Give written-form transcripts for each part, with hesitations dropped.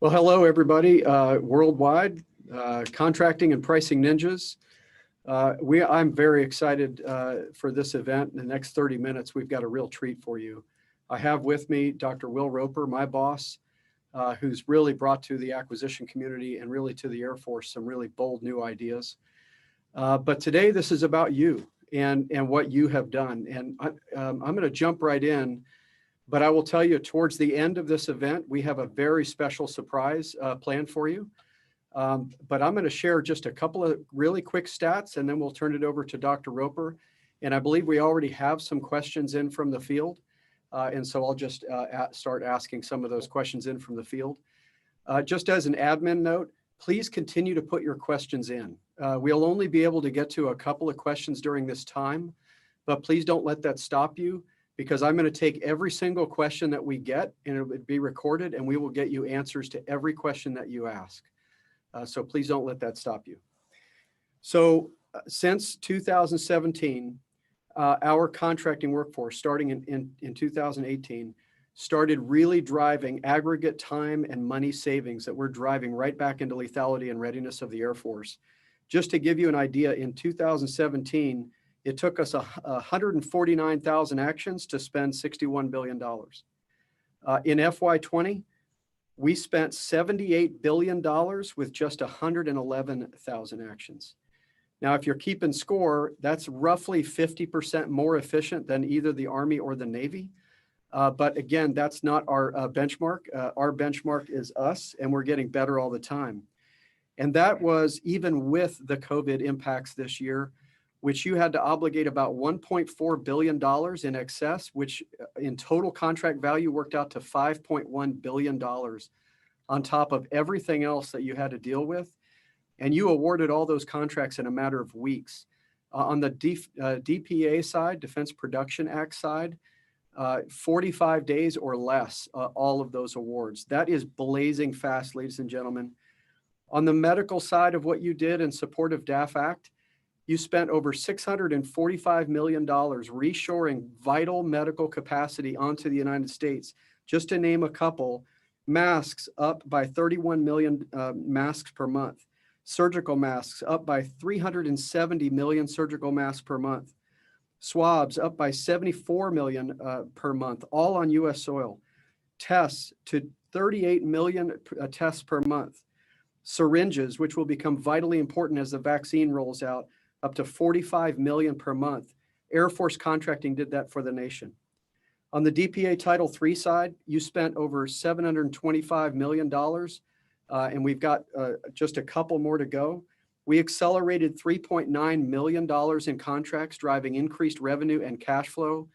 Well, hello, everybody, worldwide, contracting and pricing ninjas. I'm very excited for this event. In the next 30 minutes, we've got a real treat for you. I have with me Dr. Will Roper, my boss, who's really brought to the acquisition community and really to the Air Force some really bold new ideas. But today, this is about you and what you have done. And I'm going to jump right in. But I will tell you, towards the end of this event, we have a very special surprise planned for you. But I'm going to share just a couple of really quick stats, and then we'll turn it over to Dr. Roper. And I believe we already have some questions in from the field. And so I'll just start asking some of those questions in from the field. Just as an admin note, please continue to put your questions in. We'll only be able to get to a couple of questions during this time, but please don't let that stop you, because I'm going to take every single question that we get and it will be recorded, and we will get you answers to every question that you ask. So please don't let that stop you. So since 2017, our contracting workforce, starting in 2018, started really driving aggregate time and money savings that we're driving right back into lethality and readiness of the Air Force. Just to give you an idea, in 2017, it took us 149,000 actions to spend $61 billion. In FY20, we spent $78 billion with just 111,000 actions. Now, if you're keeping score, that's roughly 50% more efficient than either the Army or the Navy. But again, that's not our benchmark. Our benchmark is us, and we're getting better all the time. And that was even with the COVID impacts this year, which you had to obligate about $1.4 billion in excess, which in total contract value worked out to $5.1 billion on top of everything else that you had to deal with. And you awarded all those contracts in a matter of weeks. On the DPA side, Defense Production Act side, 45 days or less, all of those awards. That is blazing fast, ladies and gentlemen. On the medical side of what you did in support of DAF Act, you spent over $645 million reshoring vital medical capacity onto the United States. Just to name a couple, masks up by 31 million masks per month. Surgical masks up by 370 million surgical masks per month. Swabs up by 74 million per month, all on US soil. Tests to 38 million tests per month. Syringes, which will become vitally important as the vaccine rolls out, up to 45 million per month. Air Force contracting did that for the nation. On the DPA Title III side, you spent over $725 million, and we've got just a couple more to go. We accelerated $3.9 million in contracts, driving increased revenue and cash flow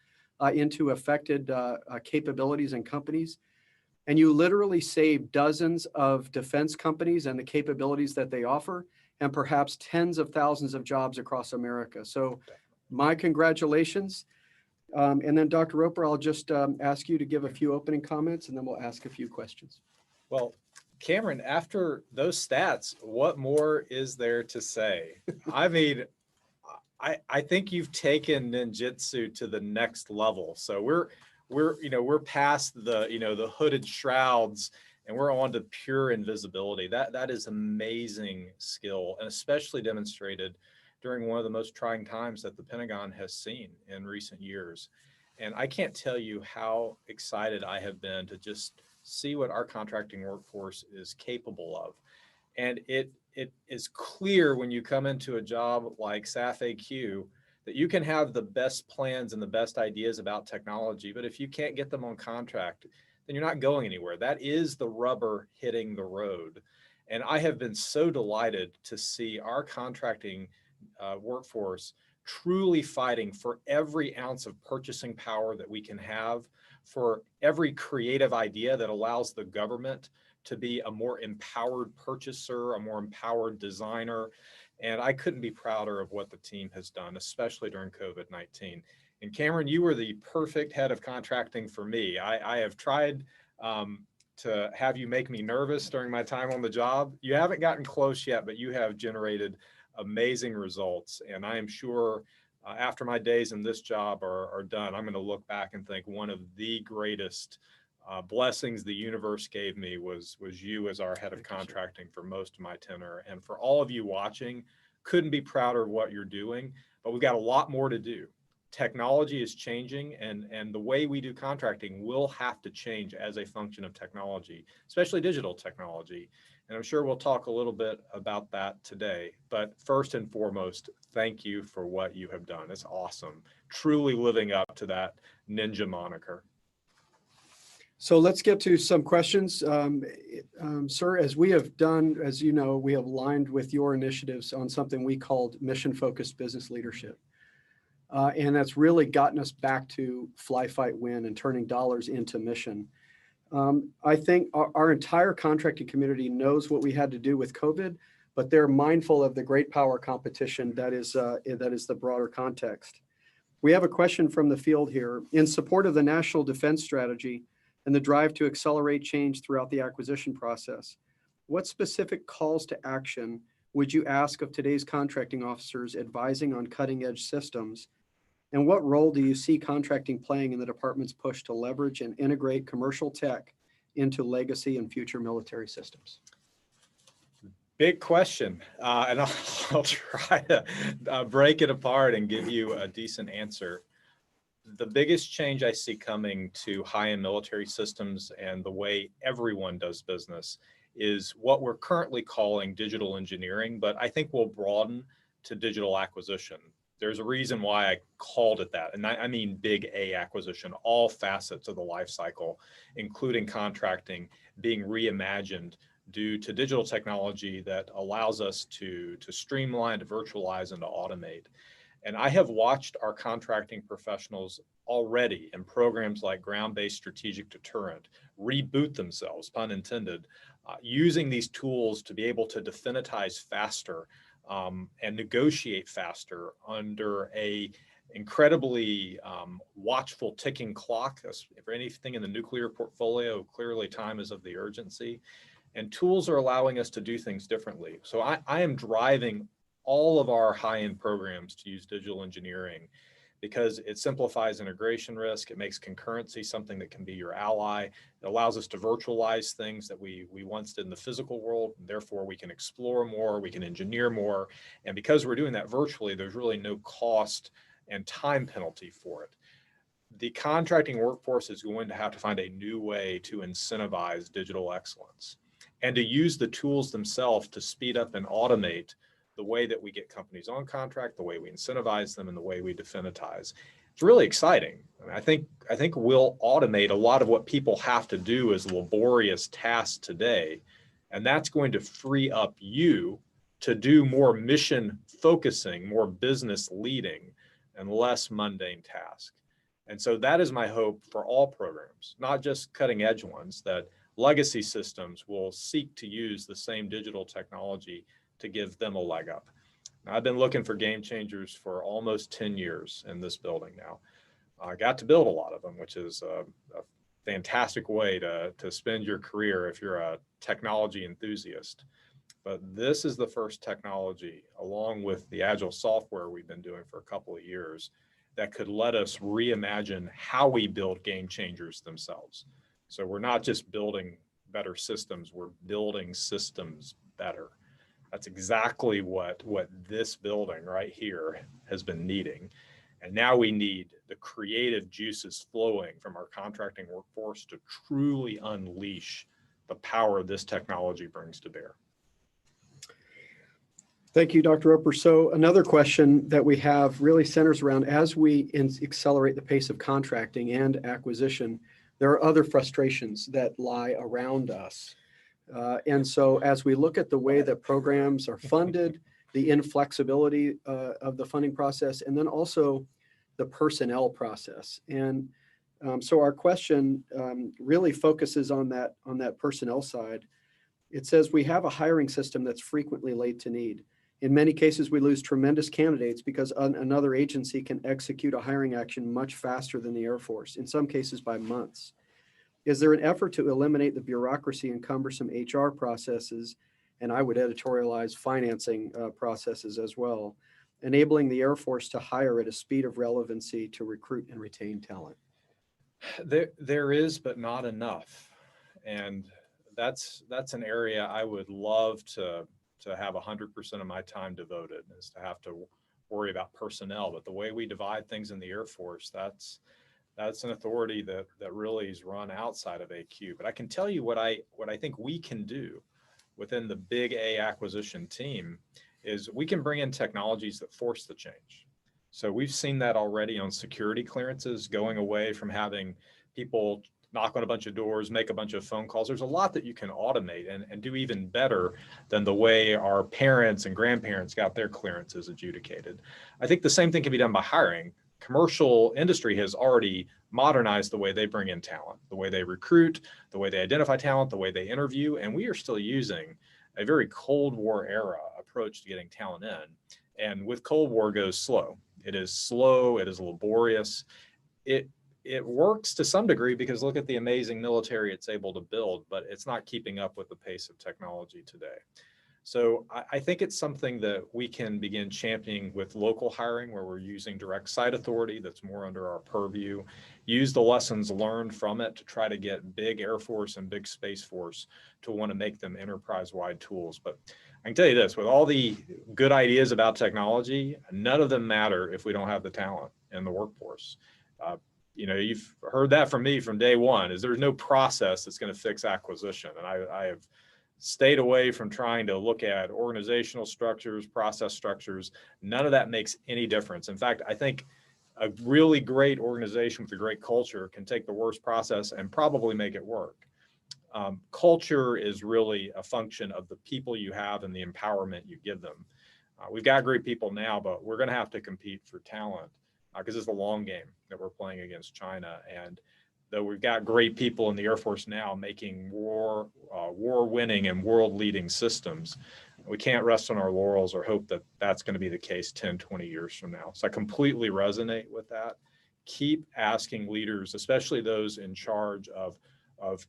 into affected capabilities and companies. And you literally saved dozens of defense companies and the capabilities that they offer, and perhaps tens of thousands of jobs across America. So my congratulations. And then Dr. Roper, I'll just ask you to give a few opening comments, and then we'll ask a few questions. Well, Cameron, after those stats, what more is there to say? I mean, I think you've taken ninjutsu to the next level. So we're past the hooded shrouds, and we're on to pure invisibility. That is amazing skill, and especially demonstrated during one of the most trying times that the Pentagon has seen in recent years. And I can't tell you how excited I have been to just see what our contracting workforce is capable of. And it is clear when you come into a job like SAF-AQ that you can have the best plans and the best ideas about technology, but if you can't get them on contract, then you're not going anywhere. That is the rubber hitting the road. And I have been so delighted to see our contracting workforce truly fighting for every ounce of purchasing power that we can have, for every creative idea that allows the government to be a more empowered purchaser, a more empowered designer. And I couldn't be prouder of what the team has done, especially during COVID-19. And Cameron, you were the perfect head of contracting for me. I have tried to have you make me nervous during my time on the job. You haven't gotten close yet, but you have generated amazing results. And I am sure after my days in this job are done, I'm going to look back and think one of the greatest blessings the universe gave me was you as our head of Thank you, sir. contracting for most of my tenure. And for all of you watching, couldn't be prouder of what you're doing, but we've got a lot more to do. Technology is changing, and the way we do contracting will have to change as a function of technology, especially digital technology. And I'm sure we'll talk a little bit about that today. But first and foremost, thank you for what you have done. It's awesome. Truly living up to that ninja moniker. So let's get to some questions. Sir, as we have done, as you know, we have aligned with your initiatives on something we called mission-focused business leadership. And that's really gotten us back to fly, fight, win and turning dollars into mission. I think our entire contracting community knows what we had to do with COVID, but they're mindful of the great power competition that is the broader context. We have a question from the field here. In support of the National Defense Strategy and the drive to accelerate change throughout the acquisition process, what specific calls to action would you ask of today's contracting officers advising on cutting-edge systems? And what role do you see contracting playing in the department's push to leverage and integrate commercial tech into legacy and future military systems? Big question, and I'll try to break it apart and give you a decent answer. The biggest change I see coming to high-end military systems and the way everyone does business is what we're currently calling digital engineering, but I think will broaden to digital acquisition. There's a reason why I called it that, and I mean big A acquisition, all facets of the life cycle, including contracting, being reimagined due to digital technology that allows us to streamline, to virtualize, and to automate. And I have watched our contracting professionals already in programs like Ground-Based Strategic Deterrent reboot themselves, pun intended, using these tools to be able to definitize faster and negotiate faster under a incredibly watchful ticking clock. For anything in the nuclear portfolio, clearly time is of the urgency. And tools are allowing us to do things differently. So I am driving all of our high-end programs to use digital engineering because it simplifies integration risk. It makes concurrency something that can be your ally. It allows us to virtualize things that we once did in the physical world. And therefore, we can explore more, we can engineer more. And because we're doing that virtually, there's really no cost and time penalty for it. The contracting workforce is going to have to find a new way to incentivize digital excellence and to use the tools themselves to speed up and automate the way that we get companies on contract, the way we incentivize them, and the way we definitize. It's really exciting. I think we'll automate a lot of what people have to do as laborious tasks today, and that's going to free up you to do more mission focusing, more business leading, and less mundane tasks. And so that is my hope for all programs, not just cutting edge ones, that legacy systems will seek to use the same digital technology to give them a leg up. Now, I've been looking for game changers for almost 10 years in this building now. I got to build a lot of them, which is a fantastic way to spend your career if you're a technology enthusiast. But this is the first technology, along with the agile software we've been doing for a couple of years, that could let us reimagine how we build game changers themselves. So we're not just building better systems, we're building systems better. That's exactly what this building right here has been needing. And now we need the creative juices flowing from our contracting workforce to truly unleash the power this technology brings to bear. Thank you, Dr. Roper. So another question that we have really centers around, as we accelerate the pace of contracting and acquisition, there are other frustrations that lie around us. And so as we look at the way that programs are funded, the inflexibility of the funding process, and then also the personnel process. And so our question really focuses on that personnel side. It says we have a hiring system that's frequently late to need. In many cases, we lose tremendous candidates because another agency can execute a hiring action much faster than the Air Force, in some cases by months. Is there an effort to eliminate the bureaucracy and cumbersome HR processes, and I would editorialize financing processes as well, enabling the Air Force to hire at a speed of relevancy to recruit and retain talent? There is, but not enough. And that's an area I would love to have 100% of my time devoted, is to have to worry about personnel. But the way we divide things in the Air Force, that's an authority that really is run outside of AQ. But I can tell you what I think we can do within the big A acquisition team is we can bring in technologies that force the change. So we've seen that already on security clearances, going away from having people knock on a bunch of doors, make a bunch of phone calls. There's a lot that you can automate and do even better than the way our parents and grandparents got their clearances adjudicated. I think the same thing can be done by hiring. Commercial industry has already modernized the way they bring in talent, the way they recruit, the way they identify talent, the way they interview, and we are still using a very Cold War era approach to getting talent in. And with Cold War goes slow. It is slow, it is laborious. It works to some degree because look at the amazing military it's able to build, but it's not keeping up with the pace of technology today. So I think it's something that we can begin championing with local hiring, where we're using direct site authority that's more under our purview, use the lessons learned from it to try to get big Air Force and big Space Force to want to make them enterprise-wide tools. But I can tell you this, with all the good ideas about technology, none of them matter if we don't have the talent in the workforce. You've heard that from me from day one, is there's no process that's going to fix acquisition. And I have stayed away from trying to look at organizational structures, process structures. None of that makes any difference. In fact, I think a really great organization with a great culture can take the worst process and probably make it work. Culture is really a function of the people you have and the empowerment you give them. We've got great people now, but we're going to have to compete for talent because it's the long game that we're playing against China. And though we've got great people in the Air Force now making war-winning and world-leading systems, we can't rest on our laurels or hope that that's going to be the case 10, 20 years from now. So I completely resonate with that. Keep asking leaders, especially those in charge of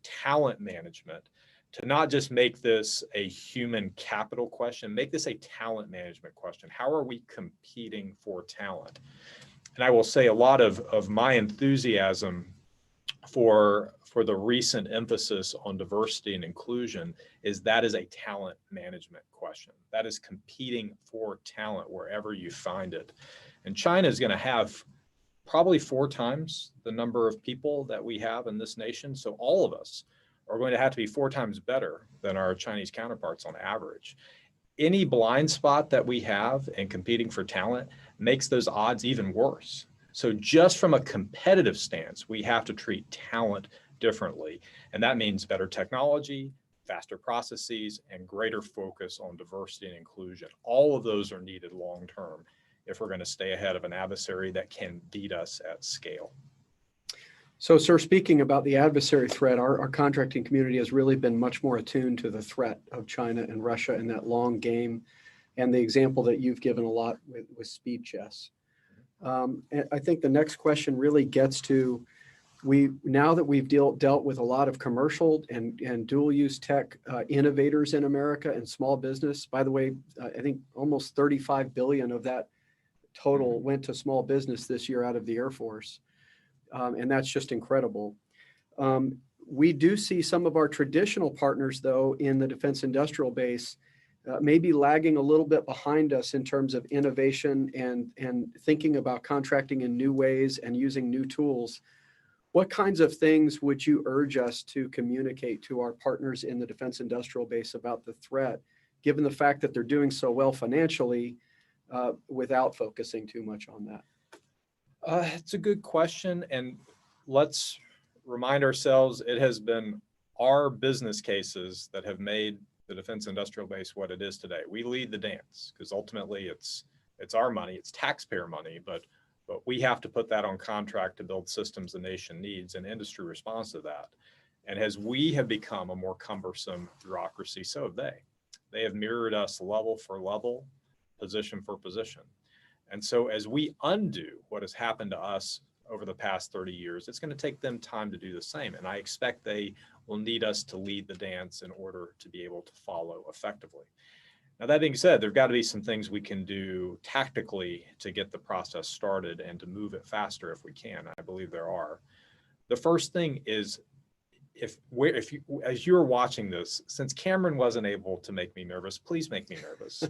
talent management, to not just make this a human capital question, make this a talent management question. How are we competing for talent? And I will say a lot of my enthusiasm for the recent emphasis on diversity and inclusion is a talent management question. That is competing for talent wherever you find it. And China is going to have probably 4 times the number of people that we have in this nation. So all of us are going to have to be 4 times better than our Chinese counterparts on average. Any blind spot that we have in competing for talent makes those odds even worse. So just from a competitive stance, we have to treat talent differently. And that means better technology, faster processes, and greater focus on diversity and inclusion. All of those are needed long-term if we're going to stay ahead of an adversary that can beat us at scale. So, sir, speaking about the adversary threat, our contracting community has really been much more attuned to the threat of China and Russia in that long game, and the example that you've given a lot with speed chess. And I think the next question really gets to, now that we've dealt with a lot of commercial and dual use tech innovators in America and small business. By the way, I think almost 35 billion of that total went to small business this year out of the Air Force. And that's just incredible. We do see some of our traditional partners, though, in the defense industrial base, maybe lagging a little bit behind us in terms of innovation and thinking about contracting in new ways and using new tools. What kinds of things would you urge us to communicate to our partners in the defense industrial base about the threat, given the fact that they're doing so well financially without focusing too much on that? It's a good question. And let's remind ourselves, it has been our business cases that have made the defense industrial base what it is today. We lead the dance because ultimately it's our money, it's taxpayer money, but we have to put that on contract to build systems the nation needs, and industry responds to that. And as we have become a more cumbersome bureaucracy, so have they. They have mirrored us level for level, position for position. And so as we undo what has happened to us over the past 30 years, it's going to take them time to do the same. And I expect they will need us to lead the dance in order to be able to follow effectively. Now, that being said, there've got to be some things we can do tactically to get the process started and to move it faster if we can. I believe there are. The first thing is, if you, as you're watching this, since Cameron wasn't able to make me nervous, please make me nervous.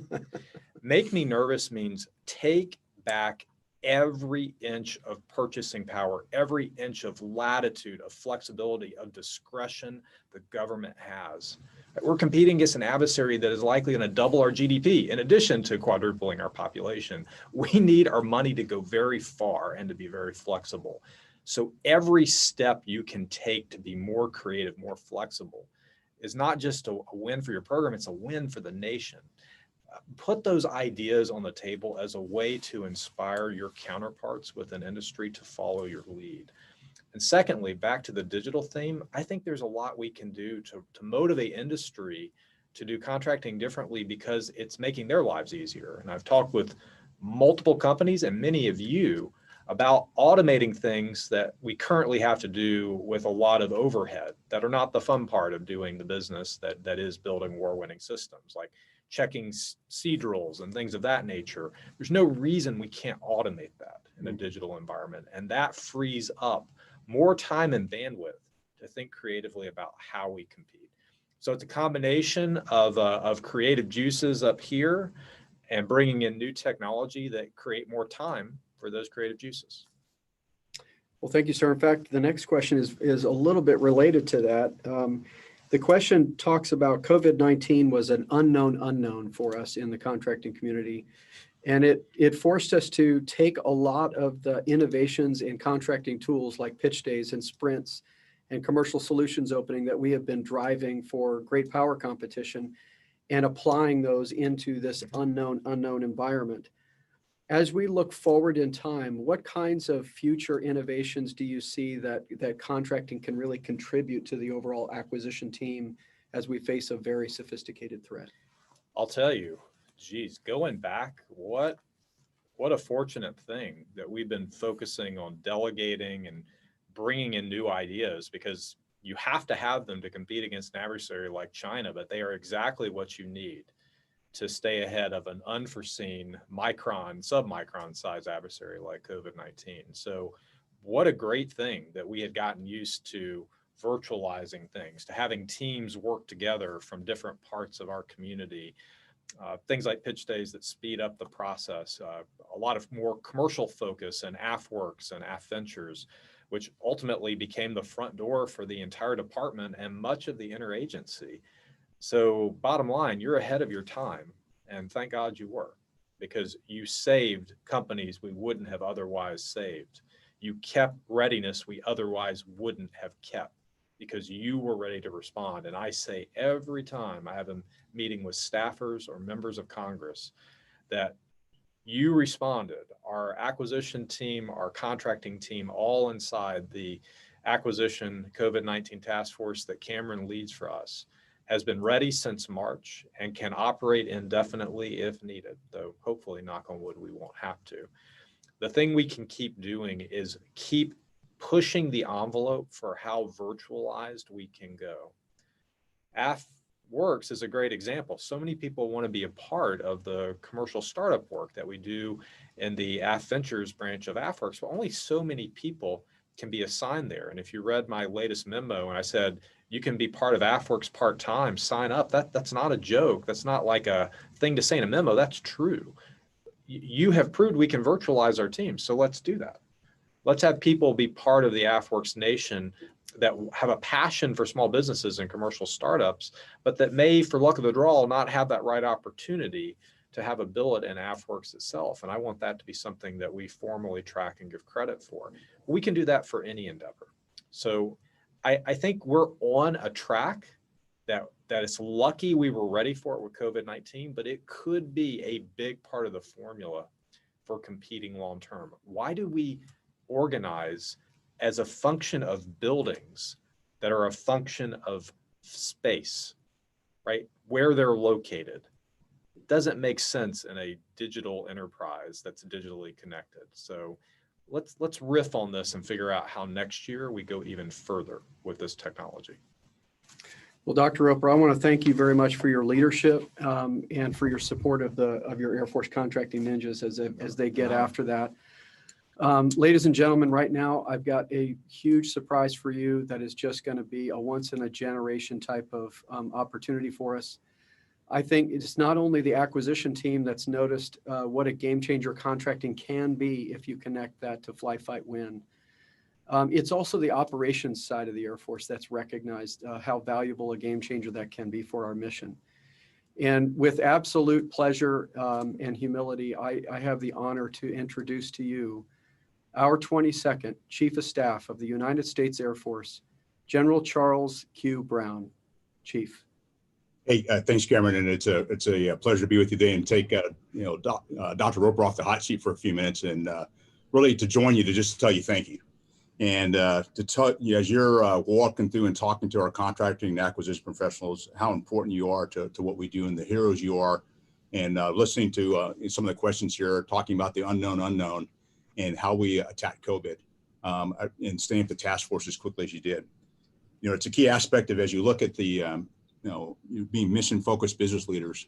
Make me nervous means take back every inch of purchasing power, every inch of latitude, of flexibility, of discretion the government has. We're competing against an adversary that is likely going to double our GDP in addition to quadrupling our population. We need our money to go very far and to be very flexible. So every step you can take to be more creative, more flexible is not just a win for your program, it's a win for the nation. Put those ideas on the table as a way to inspire your counterparts within industry to follow your lead. And secondly, back to the digital theme, I think there's a lot we can do to motivate industry to do contracting differently because it's making their lives easier. And I've talked with multiple companies and many of you about automating things that we currently have to do with a lot of overhead that are not the fun part of doing the business that is building war-winning systems, like checking Seadrills and things of that nature. There's no reason we can't automate that in a digital environment. And that frees up more time and bandwidth to think creatively about how we compete. So it's a combination of creative juices up here and bringing in new technology that create more time for those creative juices. Well, thank you, sir. In fact, the next question is a little bit related to that. The question talks about COVID-19 was an unknown for us in the contracting community. And it forced us to take a lot of the innovations in contracting tools like pitch days and sprints and commercial solutions opening that we have been driving for great power competition and applying those into this unknown environment. As we look forward in time, what kinds of future innovations do you see that contracting can really contribute to the overall acquisition team as we face a very sophisticated threat? I'll tell you, geez, going back, what a fortunate thing that we've been focusing on delegating and bringing in new ideas, because you have to have them to compete against an adversary like China, but they are exactly what you need to stay ahead of an unforeseen submicron size adversary like COVID-19. So what a great thing that we had gotten used to virtualizing things, to having teams work together from different parts of our community. Things like pitch days that speed up the process, a lot of more commercial focus and AFWorks and AFVentures, which ultimately became the front door for the entire department and much of the interagency. So bottom line, you're ahead of your time, and thank God you were, because you saved companies we wouldn't have otherwise saved. You kept readiness we otherwise wouldn't have kept because you were ready to respond. And I say every time I have a meeting with staffers or members of Congress that you responded. Our acquisition team, our contracting team, all inside the acquisition COVID-19 task force that Cameron leads for us, has been ready since March and can operate indefinitely if needed, though hopefully, knock on wood, we won't have to. The thing we can keep doing is keep pushing the envelope for how virtualized we can go. AFWorks is a great example. So many people want to be a part of the commercial startup work that we do in the AFVentures branch of AFWorks, but only so many people can be assigned there. And if you read my latest memo and I said, you can be part of AFWorks part-time, sign up, that's not a joke. That's not like a thing to say in a memo. That's true. You have proved we can virtualize our team. So let's do that. Let's have people be part of the AFWorks nation that have a passion for small businesses and commercial startups, but that may, for luck of the draw, not have that right opportunity to have a billet in AFWorks itself. And I want that to be something that we formally track and give credit for. We can do that for any endeavor. So I think we're on a track that it's lucky we were ready for it with COVID-19, but it could be a big part of the formula for competing long-term. Why do we organize as a function of buildings that are a function of space, right? Where they're located? It doesn't make sense in a digital enterprise that's digitally connected. So let's riff on this and figure out how next year we go even further with this technology. Well, Dr. Roper, I want to thank you very much for your leadership and for your support of your Air Force Contracting Ninjas as they get after that. Ladies and gentlemen, right now, I've got a huge surprise for you that is just going to be a once in a generation type of opportunity for us. I think it's not only the acquisition team that's noticed what a game changer contracting can be if you connect that to Fly, Fight, Win. It's also the operations side of the Air Force that's recognized how valuable a game changer that can be for our mission. And with absolute pleasure and humility, I have the honor to introduce to you our 22nd Chief of Staff of the United States Air Force, General Charles Q. Brown. Chief. Hey, thanks, Cameron, and it's a pleasure to be with you today and take Dr. Roper off the hot seat for a few minutes and really to join you to just tell you thank you, and to tell you as you're walking through and talking to our contracting and acquisition professionals how important you are to what we do and the heroes you are, and listening to some of the questions here, talking about the unknown and how we attacked COVID and staying at the task force as quickly as you did. You know, it's a key aspect of as you look at the you being mission-focused business leaders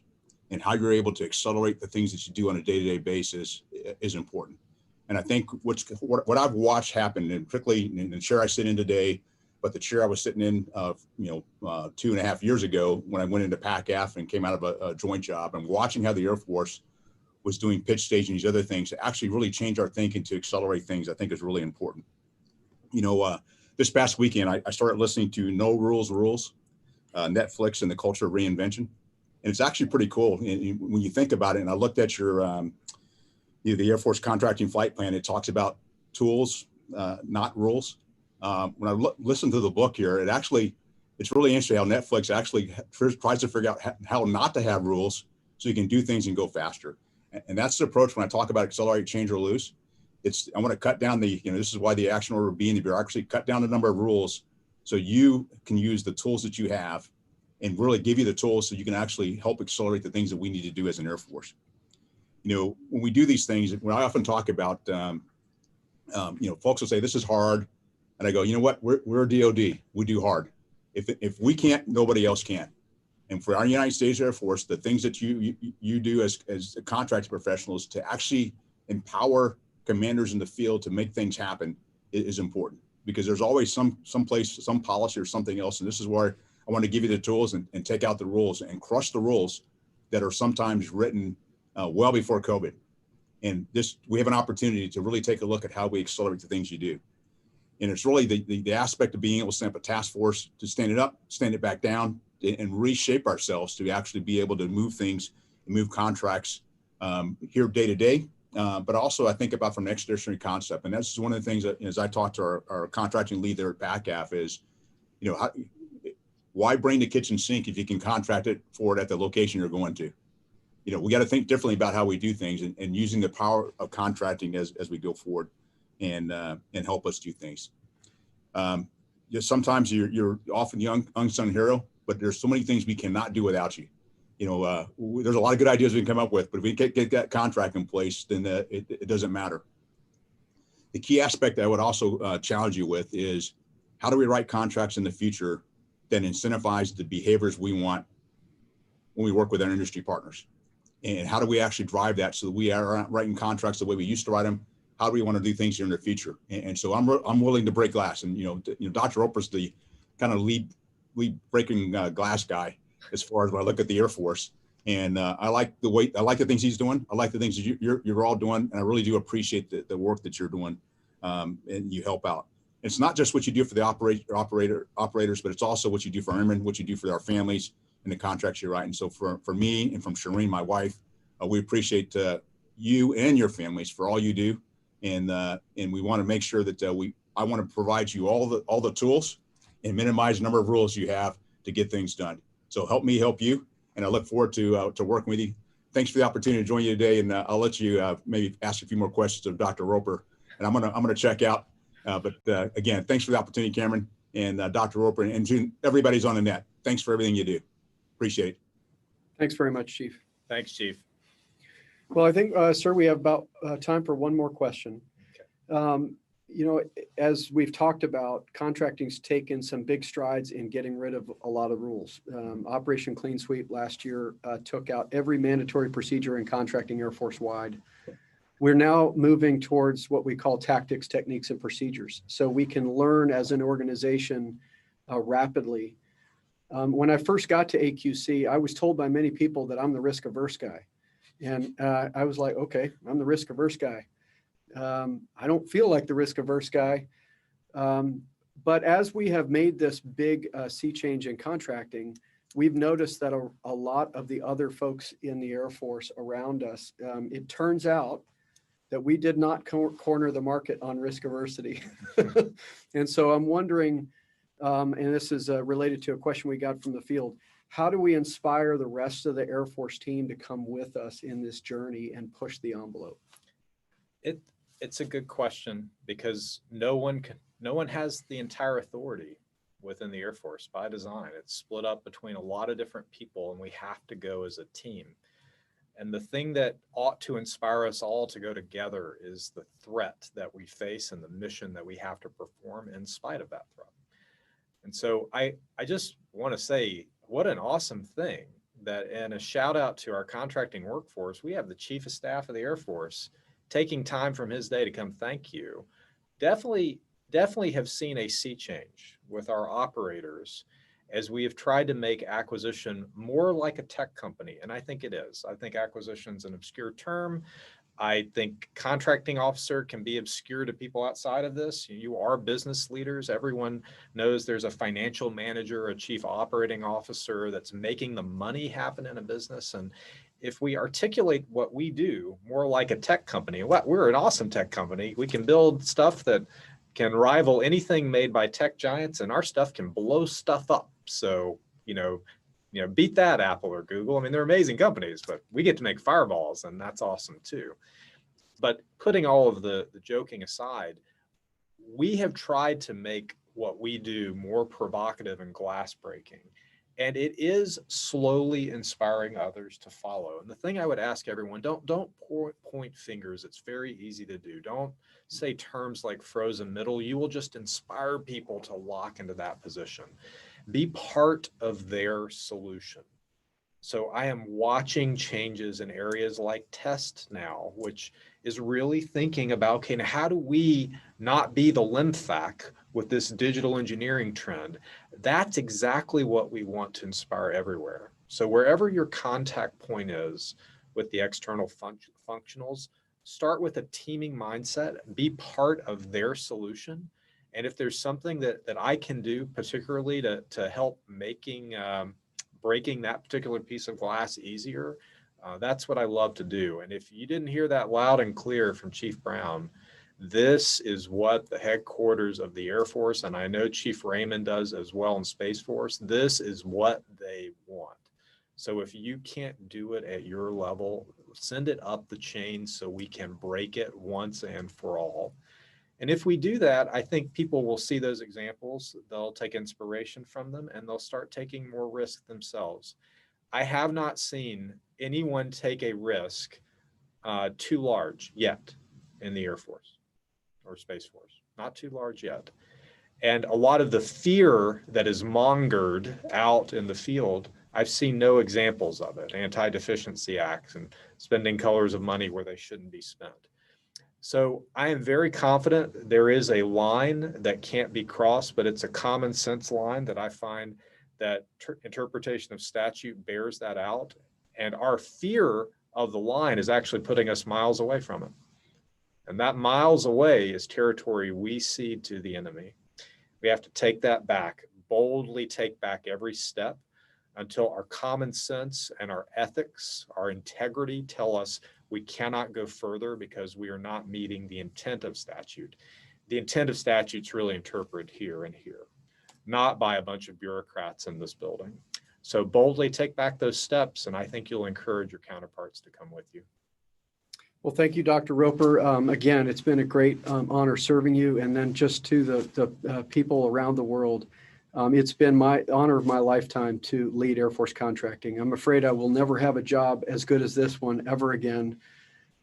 and how you're able to accelerate the things that you do on a day-to-day basis is important. And I think what I've watched happen, and particularly in the chair I sit in today, but the chair I was sitting in, 2.5 years ago when I went into PACAF and came out of a joint job, and watching how the Air Force was doing pitch stage and these other things to actually really change our thinking to accelerate things, I think is really important. You know, this past weekend, I started listening to No Rules Rules, Netflix and the Culture of Reinvention. And it's actually pretty cool when you think about it. And I looked at your, the Air Force contracting flight plan. It talks about tools, not rules. When I listened to the book here, it's really interesting how Netflix actually tries to figure out how not to have rules so you can do things and go faster. And that's the approach when I talk about accelerate, change, or lose. I want to cut down this is why the action order B and the bureaucracy, cut down the number of rules so you can use the tools that you have and really give you the tools so you can actually help accelerate the things that we need to do as an Air Force. You know, when we do these things, when I often talk about, folks will say, this is hard. And I go, you know what, we're a DOD, we do hard. If we can't, nobody else can. And for our United States Air Force, the things that you do as contracting professionals to actually empower commanders in the field to make things happen is important, because there's always some place, some policy or something else. And this is where I want to give you the tools and take out the rules and crush the rules that are sometimes written well before COVID. And we have an opportunity to really take a look at how we accelerate the things you do. And it's really the aspect of being able to stand up a task force, to stand it up, stand it back down, and reshape ourselves to actually be able to move things and move contracts here day to day. But also I think about from an expeditionary concept. And that's one of the things that, as I talked to our contracting lead there at PACAF is, why bring the kitchen sink if you can contract it for it at the location you're going to? We got to think differently about how we do things and using the power of contracting as we go forward and help us do things. Sometimes you're often young, unsung hero, but there's so many things we cannot do without you. There's a lot of good ideas we can come up with, but if we can't get that contract in place, then it doesn't matter. The key aspect that I would also challenge you with is, how do we write contracts in the future that incentivize the behaviors we want when we work with our industry partners? And how do we actually drive that so that we are writing contracts the way we used to write them? How do we want to do things here in the future? And so I'm willing to break glass. And Dr. Roper's the kind of lead breaking glass guy as far as when I look at the Air Force. And I like the things he's doing. I like the things that you're all doing, and I really do appreciate the work that you're doing, and you help out. It's not just what you do for the operators, but it's also what you do for airmen, what you do for our families, and the contracts you write. And so for me and from Shireen, my wife, we appreciate you and your families for all you do. And we want to make sure that I want to provide you all the tools and minimize the number of rules you have to get things done. So help me help you, and I look forward to working with you. Thanks for the opportunity to join you today, and I'll let you maybe ask a few more questions of Dr. Roper, and I'm gonna check out. But again, thanks for the opportunity, Cameron, and Dr. Roper, and to everybody's on the net. Thanks for everything you do. Appreciate it. Thanks very much, Chief. Thanks, Chief. Well, I think, sir, we have about time for one more question. Okay. As we've talked about, contracting's taken some big strides in getting rid of a lot of rules. Operation Clean Sweep last year took out every mandatory procedure in contracting Air Force wide. we're now moving towards what we call tactics, techniques, and procedures. So we can learn as an organization rapidly. When I first got to AQC, I was told by many people that I'm the risk averse guy. And I was like, okay, I'm the risk averse guy. I don't feel like the risk averse guy. But as we have made this big sea change in contracting, we've noticed that a lot of the other folks in the Air Force around us, it turns out that we did not corner the market on risk aversity. And so I'm wondering, and this is related to a question we got from the field, how do we inspire the rest of the Air Force team to come with us in this journey and push the envelope? It's a good question, because no one has the entire authority within the Air Force by design. It's split up between a lot of different people, and we have to go as a team. And the thing that ought to inspire us all to go together is the threat that we face and the mission that we have to perform in spite of that threat. And so I just want to say, what an awesome thing that, and a shout out to our contracting workforce. We have the Chief of Staff of the Air Force taking time from his day to come thank you. Definitely have seen a sea change with our operators as we have tried to make acquisition more like a tech company. And I think it is. I think acquisition is an obscure term. I think contracting officer can be obscure to people outside of this. You are business leaders. Everyone knows there's a financial manager, a chief operating officer that's making the money happen in a business. And if we articulate what we do more like a tech company, we're an awesome tech company. We can build stuff that can rival anything made by tech giants, and our stuff can blow stuff up. So, beat that, Apple or Google. I mean, they're amazing companies, but we get to make fireballs, and that's awesome too. But putting all of the joking aside, we have tried to make what we do more provocative and glass breaking. And it is slowly inspiring others to follow. And the thing I would ask everyone, don't point fingers. It's very easy to do. Don't say terms like frozen middle. You will just inspire people to lock into that position. Be part of their solution. So I am watching changes in areas like test now, which is really thinking about, okay, now how do we not be the LIMFAC with this digital engineering trend? That's exactly what we want to inspire everywhere. So wherever your contact point is with the external functionals, start with a teaming mindset, be part of their solution. And if there's something that I can do, particularly to help breaking that particular piece of glass easier, that's what I love to do. And if you didn't hear that loud and clear from Chief Brown, this is what the headquarters of the Air Force, and I know Chief Raymond does as well in Space Force, this is what they want. So if you can't do it at your level, send it up the chain so we can break it once and for all. And if we do that, I think people will see those examples, they'll take inspiration from them, and they'll start taking more risk themselves. I have not seen anyone take a risk too large yet in the Air Force or Space Force, not too large yet. And a lot of the fear that is mongered out in the field, I've seen no examples of it. Anti-deficiency acts and spending colors of money where they shouldn't be spent. So I am very confident there is a line that can't be crossed, but it's a common sense line that I find that interpretation of statute bears that out. And our fear of the line is actually putting us miles away from it. And that miles away is territory we cede to the enemy. We have to take that back, boldly take back every step until our common sense and our ethics, our integrity tell us we cannot go further because we are not meeting the intent of statute. The intent of statute's really interpreted here and here, not by a bunch of bureaucrats in this building. So boldly take back those steps, and I think you'll encourage your counterparts to come with you. Well, thank you, Dr. Roper. Again, it's been a great honor serving you. And then just to the people around the world, it's been my honor of my lifetime to lead Air Force contracting. I'm afraid I will never have a job as good as this one ever again.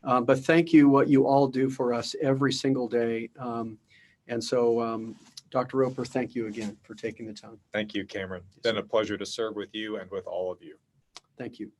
But thank you, what you all do for us every single day. And so, Dr. Roper, thank you again for taking the time. Thank you, Cameron. It's been a pleasure to serve with you and with all of you. Thank you.